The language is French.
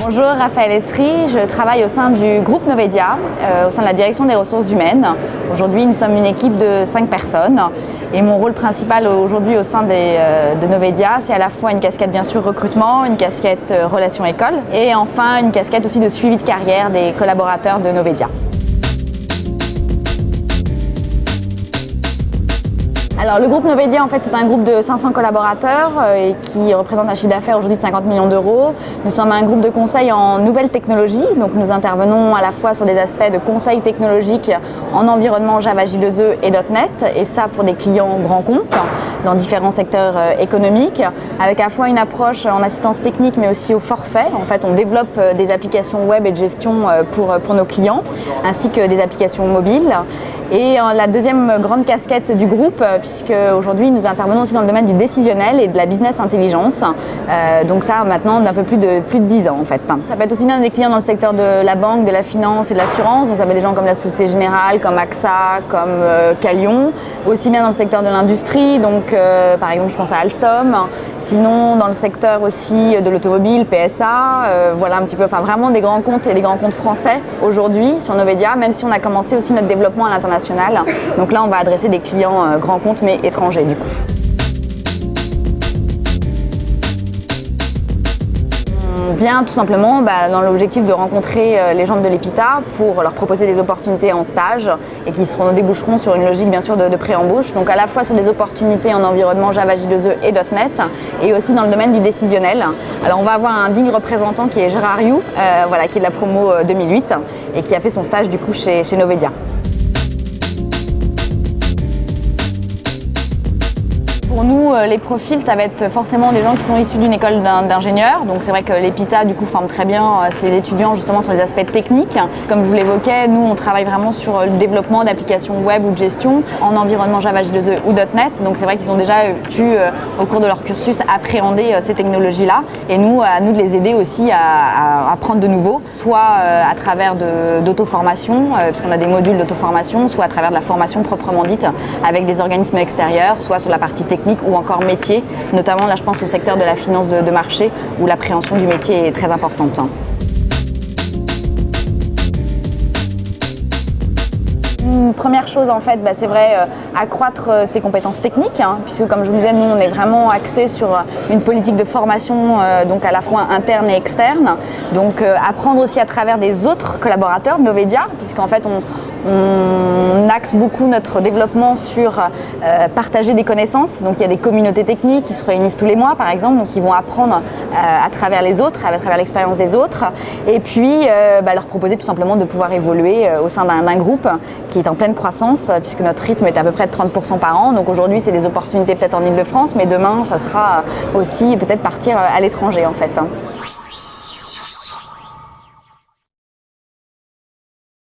Bonjour, Raphaël Esri, je travaille au sein du groupe Novedia, au sein de la direction des ressources humaines. Aujourd'hui, nous sommes une équipe de 5 personnes et mon rôle principal aujourd'hui au sein de Novedia, c'est à la fois une casquette bien sûr recrutement, une casquette relations école et enfin une casquette aussi de suivi de carrière des collaborateurs de Novedia. Alors, le groupe Novedia, en fait, c'est un groupe de 500 collaborateurs et qui représente un chiffre d'affaires aujourd'hui de 50 millions d'euros. Nous sommes un groupe de conseil en nouvelles technologies, donc nous intervenons à la fois sur des aspects de conseil technologique en environnement Java J2E et .NET, et ça pour des clients grands comptes dans différents secteurs économiques, avec à la fois une approche en assistance technique mais aussi au forfait. En fait, on développe des applications web et de gestion pour nos clients, ainsi que des applications mobiles. Et la deuxième grande casquette du groupe, puisque aujourd'hui nous intervenons aussi dans le domaine du décisionnel et de la business intelligence. Donc ça maintenant d'un peu plus de 10 ans en fait. Ça peut être aussi bien des clients dans le secteur de la banque, de la finance et de l'assurance. Donc ça peut être des gens comme la Société Générale, comme AXA, comme Calion. Aussi bien dans le secteur de l'industrie, donc par exemple je pense à Alstom. Sinon dans le secteur aussi de l'automobile, PSA. Voilà un petit peu, enfin vraiment des grands comptes et des grands comptes français aujourd'hui sur Novedia, même si on a commencé aussi notre développement à l'international. Donc là, on va adresser des clients grands comptes mais étrangers du coup. On vient tout simplement dans l'objectif de rencontrer les gens de l'EPITA pour leur proposer des opportunités en stage et qui déboucheront sur une logique bien sûr de pré-embauche. Donc à la fois sur des opportunités en environnement Java J2E et .NET et aussi dans le domaine du décisionnel. Alors on va avoir un digne représentant qui est Gérard Rioux, qui est de la promo 2008 et qui a fait son stage du coup chez Novedia. Pour nous, les profils, ça va être forcément des gens qui sont issus d'une école d'ingénieurs. Donc c'est vrai que l'EPITA du coup forme très bien ses étudiants justement sur les aspects techniques. Comme je vous l'évoquais, nous on travaille vraiment sur le développement d'applications web ou de gestion en environnement Java J2E ou .NET. Donc c'est vrai qu'ils ont déjà pu au cours de leur cursus appréhender ces technologies-là. Et nous, à nous de les aider aussi à apprendre de nouveau, soit à travers d'auto-formation, puisqu'on a des modules d'auto-formation, soit à travers de la formation proprement dite avec des organismes extérieurs, soit sur la partie technique ou encore métier, notamment là je pense au secteur de la finance de marché où l'appréhension du métier est très importante. Une première chose en fait, c'est vrai, accroître ses compétences techniques, puisque comme je vous disais, nous on est vraiment axé sur une politique de formation donc à la fois interne et externe, donc apprendre aussi à travers des autres collaborateurs de Novedia, puisqu'en fait on axe beaucoup notre développement sur partager des connaissances. Donc il y a des communautés techniques qui se réunissent tous les mois par exemple, donc ils vont apprendre à travers les autres, à travers l'expérience des autres, et puis leur proposer tout simplement de pouvoir évoluer au sein d'un groupe qui est en pleine croissance, puisque notre rythme est à peu près de 30% par an. Donc aujourd'hui c'est des opportunités peut-être en Ile-de-France, mais demain ça sera aussi peut-être partir à l'étranger en fait.